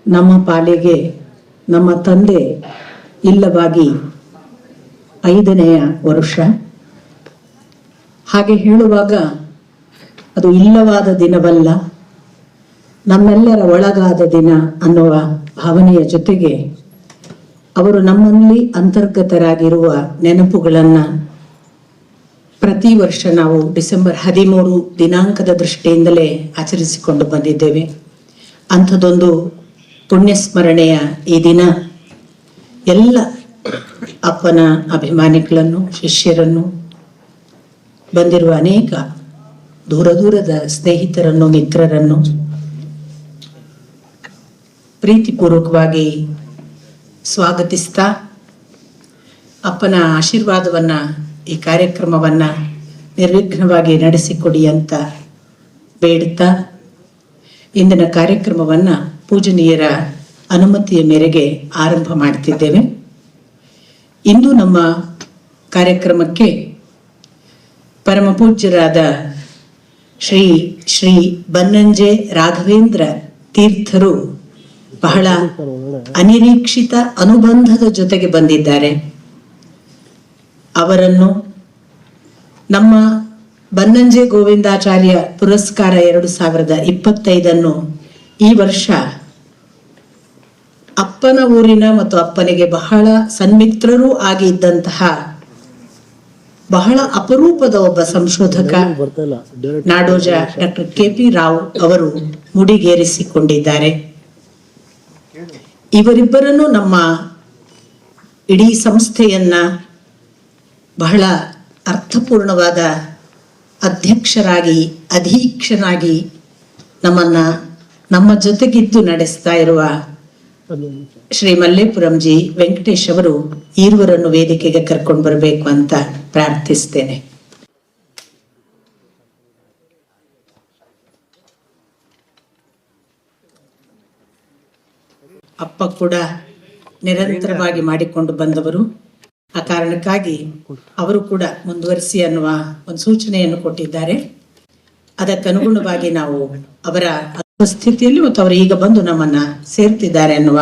ನಮ್ಮ ಪಾಲಿಗೆ ನಮ್ಮ ತಂದೆ ಇಲ್ಲವಾಗಿ 5ನೆಯ ವರ್ಷ. ಹಾಗೆ ಹೇಳುವಾಗ ಅದು ಇಲ್ಲವಾದ ದಿನವಲ್ಲ, ನಮ್ಮೆಲ್ಲರ ಒಳಗಾದ ದಿನ ಅನ್ನುವ ಭಾವನೆಯ ಜೊತೆಗೆ ಅವರು ನಮ್ಮಲ್ಲಿ ಅಂತರ್ಗತರಾಗಿರುವ ನೆನಪುಗಳನ್ನು ಪ್ರತಿ ವರ್ಷ ನಾವು ಡಿಸೆಂಬರ್ 13 ದಿನಾಂಕದ ದೃಷ್ಟಿಯಿಂದಲೇ ಆಚರಿಸಿಕೊಂಡು ಬಂದಿದ್ದೇವೆ. ಅಂಥದ್ದೊಂದು ಪುಣ್ಯಸ್ಮರಣೆಯ ಈ ದಿನ ಎಲ್ಲ ಅಪ್ಪನ ಅಭಿಮಾನಿಗಳನ್ನು, ಶಿಷ್ಯರನ್ನು, ಬಂದಿರುವ ಅನೇಕ ದೂರ ದೂರದ ಸ್ನೇಹಿತರನ್ನು, ಮಿತ್ರರನ್ನು ಪ್ರೀತಿಪೂರ್ವಕವಾಗಿ ಸ್ವಾಗತಿಸ್ತಾ ಅಪ್ಪನ ಆಶೀರ್ವಾದವನ್ನ ಈ ಕಾರ್ಯಕ್ರಮವನ್ನ ನಿರ್ವಿಘ್ನವಾಗಿ ನಡೆಸಿಕೊಡಿ ಅಂತ ಬೇಡುತ್ತಾ ಇಂದಿನ ಕಾರ್ಯಕ್ರಮವನ್ನ ಪೂಜನೀಯರ ಅನುಮತಿಯ ಮೇರೆಗೆ ಆರಂಭ ಮಾಡ್ತಿದ್ದೇವೆ. ಇಂದು ನಮ್ಮ ಕಾರ್ಯಕ್ರಮಕ್ಕೆ ಪರಮ ಪೂಜ್ಯರಾದ ಶ್ರೀ ಶ್ರೀ ಬನ್ನಂಜೆ ರಾಘವೇಂದ್ರ ತೀರ್ಥರು ಬಹಳ ಅನಿರೀಕ್ಷಿತ ಅನುಬಂಧದ ಜೊತೆಗೆ ಬಂದಿದ್ದಾರೆ. ಅವರನ್ನು ನಮ್ಮ ಬನ್ನಂಜೆ ಗೋವಿಂದಾಚಾರ್ಯ ಪುರಸ್ಕಾರ 2025 ಈ ವರ್ಷ ಅಪ್ಪನ ಊರಿನ ಮತ್ತು ಅಪ್ಪನಿಗೆ ಬಹಳ ಸನ್ಮಿತ್ರರೂ ಆಗಿದ್ದಂತಹ ಬಹಳ ಅಪರೂಪದ ಒಬ್ಬ ಸಂಶೋಧಕ ನಾಡೋಜ ಡಾಕ್ಟರ್ KP ರಾವ್ ಅವರು ಮುಡಿಗೇರಿಸಿಕೊಂಡಿದ್ದಾರೆ. ಇವರಿಬ್ಬರನ್ನು ನಮ್ಮ ಇಡೀ ಸಂಸ್ಥೆಯನ್ನ ಬಹಳ ಅರ್ಥಪೂರ್ಣವಾದ ಅಧ್ಯಕ್ಷರಾಗಿ, ಅಧೀಕ್ಷನಾಗಿ ನಮ್ಮ ಜೊತೆಗಿದ್ದು ನಡೆಸ್ತಾ ಇರುವ ಶ್ರೀ ಮಲ್ಲೇಪುರಂಜಿ ವೆಂಕಟೇಶ್ ಅವರು ಈರುವರನ್ನು ವೇದಿಕೆಗೆ ಕರ್ಕೊಂಡು ಬರಬೇಕು ಅಂತ ಪ್ರಾರ್ಥಿಸ್ತೇನೆ. ಅಪ್ಪ ಕೂಡ ನಿರಂತರವಾಗಿ ಮಾಡಿಕೊಂಡು ಬಂದವರು. ಆ ಕಾರಣಕ್ಕಾಗಿ ಅವರು ಕೂಡ ಮುಂದುವರಿಸಿ ಅನ್ನುವ ಒಂದು ಸೂಚನೆಯನ್ನು ಕೊಟ್ಟಿದ್ದಾರೆ. ಅದಕ್ಕನುಗುಣವಾಗಿ ನಾವು ಅವರ ಉಪಸ್ಥಿತಿಯಲ್ಲಿ ಮತ್ತು ಅವರು ಈಗ ಬಂದು ನಮ್ಮನ್ನ ಸೇರ್ತಿದ್ದಾರೆ ಅನ್ನುವ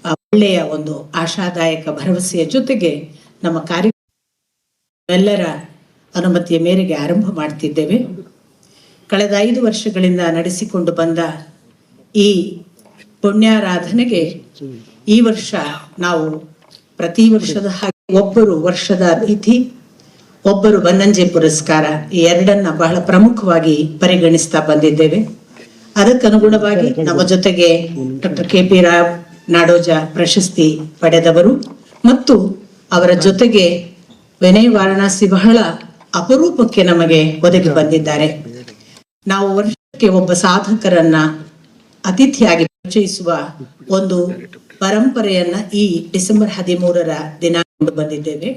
ಒಳ್ಳೆಯ ಒಂದು ಆಶಾದಾಯಕ ಭರವಸೆಯ ಜೊತೆಗೆ ನಮ್ಮ ಕಾರ್ಯಕ್ರಮ ಎಲ್ಲರ ಅನುಮತಿಯ ಮೇರೆಗೆ ಆರಂಭ ಮಾಡ್ತಿದ್ದೇವೆ. ಕಳೆದ 5 ವರ್ಷಗಳಿಂದ ನಡೆಸಿಕೊಂಡು ಬಂದ ಈ ಪುಣ್ಯಾರಾಧನೆಗೆ ಈ ವರ್ಷ ನಾವು ಪ್ರತಿ ವರ್ಷದ ಹಾಗೆ ಒಬ್ಬರು ವರ್ಷದ ಅತಿಥಿ, ಒಬ್ಬರು ಬನ್ನಂಜೆ ಪುರಸ್ಕಾರ, ಈ ಎರಡನ್ನ ಬಹಳ ಪ್ರಮುಖವಾಗಿ ಪರಿಗಣಿಸ್ತಾ ಬಂದಿದ್ದೇವೆ. ಅದಕ್ಕನುಗುಣವಾಗಿ ನಮ್ಮ ಜೊತೆಗೆ ಡಾಕ್ಟರ್ KP ರಾವ್ ನಾಡೋಜ ಪ್ರಶಸ್ತಿ ಪಡೆದವರು ಮತ್ತು ಅವರ ಜೊತೆಗೆ ವಿನಯ್ ವಾರಣಾಸಿ ಬಹಳ ಅಪರೂಪಕ್ಕೆ ನಮಗೆ ಒದಗಿ ಬಂದಿದ್ದಾರೆ. ನಾವು ವರ್ಷಕ್ಕೆ ಒಬ್ಬ ಸಾಧಕರನ್ನ ಅತಿಥಿಯಾಗಿ ಪರಿಚಯಿಸುವ ಒಂದು ಪರಂಪರೆಯನ್ನ ಈ ಡಿಸೆಂಬರ್ 13 ದಿನ ಬಂದಿದ್ದೇವೆ.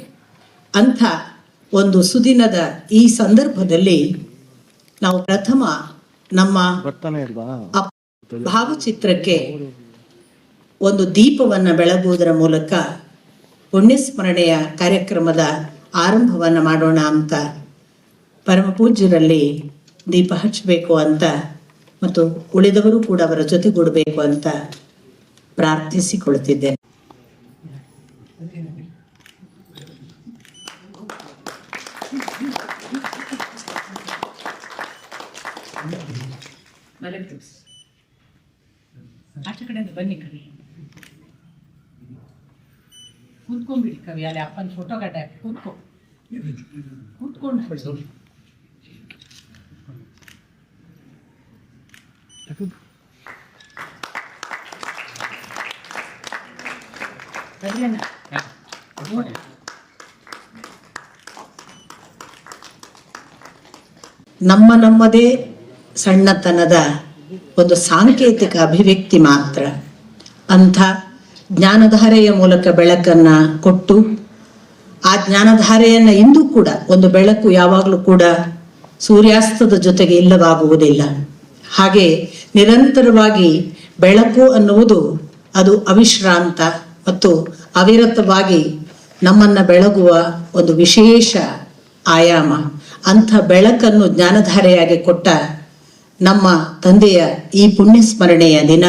ಅಂಥ ಒಂದು ಸುದಿನದ ಈ ಸಂದರ್ಭದಲ್ಲಿ ನಾವು ಪ್ರಥಮ ನಮ್ಮ ಭಾವಚಿತ್ರಕ್ಕೆ ಒಂದು ದೀಪವನ್ನ ಬೆಳಗುವುದರ ಮೂಲಕ ಪುಣ್ಯಸ್ಮರಣೆಯ ಕಾರ್ಯಕ್ರಮದ ಆರಂಭವನ್ನ ಮಾಡೋಣ ಅಂತ ಪರಮ ಪೂಜ್ಯರಲ್ಲಿ ದೀಪ ಹಚ್ಚಬೇಕು ಅಂತ ಮತ್ತು ಉಳಿದವರು ಕೂಡ ಅವರ ಜೊತೆಗೂಡಬೇಕು ಅಂತ ಪ್ರಾರ್ಥಿಸಿಕೊಳ್ತಿದ್ದೇನೆ. ಆಚೆ ಕಡೆ ಬನ್ನಿ ಕವಿ, ಕೂತ್ಕೊಂಡ್ಬಿಡಿ ಕವಿ, ಅಲ್ಲಿ ಅಪ್ಪನ ಫೋಟೋ ಗಡ್ಡ ಕೂತ್ಕೊಂಡು ನಮ್ಮದೇ ಸಣ್ಣತನದ ಒಂದು ಸಾಂಕೇತಿಕ ಅಭಿವ್ಯಕ್ತಿ ಮಾತ್ರ. ಅಂಥ ಜ್ಞಾನಧಾರೆಯ ಮೂಲಕ ಬೆಳಕನ್ನ ಕೊಟ್ಟು ಆ ಜ್ಞಾನಧಾರೆಯನ್ನ ಇಂದು ಕೂಡ ಒಂದು ಬೆಳಕು ಯಾವಾಗಲೂ ಕೂಡ ಸೂರ್ಯಾಸ್ತದ ಜೊತೆಗೆ ಇಲ್ಲವಾಗುವುದಿಲ್ಲ. ಹಾಗೆ ನಿರಂತರವಾಗಿ ಬೆಳಕು ಅನ್ನುವುದು ಅದು ಅವಿಶ್ರಾಂತ ಮತ್ತು ಅವಿರತವಾಗಿ ನಮ್ಮನ್ನ ಬೆಳಗುವ ಒಂದು ವಿಶೇಷ ಆಯಾಮ. ಅಂಥ ಬೆಳಕನ್ನು ಜ್ಞಾನಧಾರೆಯಾಗಿ ಕೊಟ್ಟ ನಮ್ಮ ತಂದೆಯ ಈ ಪುಣ್ಯ ಸ್ಮರಣೆಯ ದಿನ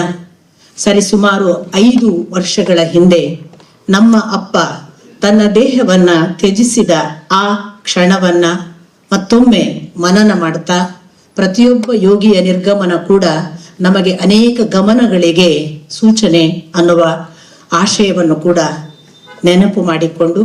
ಸರಿಸುಮಾರು 5 ವರ್ಷಗಳ ಹಿಂದೆ ನಮ್ಮ ಅಪ್ಪ ತನ್ನ ದೇಹವನ್ನ ತ್ಯಜಿಸಿದ ಆ ಕ್ಷಣವನ್ನ ಮತ್ತೊಮ್ಮೆ ಮನನ ಮಾಡ್ತಾ, ಪ್ರತಿಯೊಬ್ಬ ಯೋಗಿಯ ನಿರ್ಗಮನ ಕೂಡ ನಮಗೆ ಅನೇಕ ಗಮನಗಳಿಗೆ ಸೂಚನೆ ಅನ್ನುವ ಆಶಯವನ್ನು ಕೂಡ ನೆನಪು ಮಾಡಿಕೊಂಡು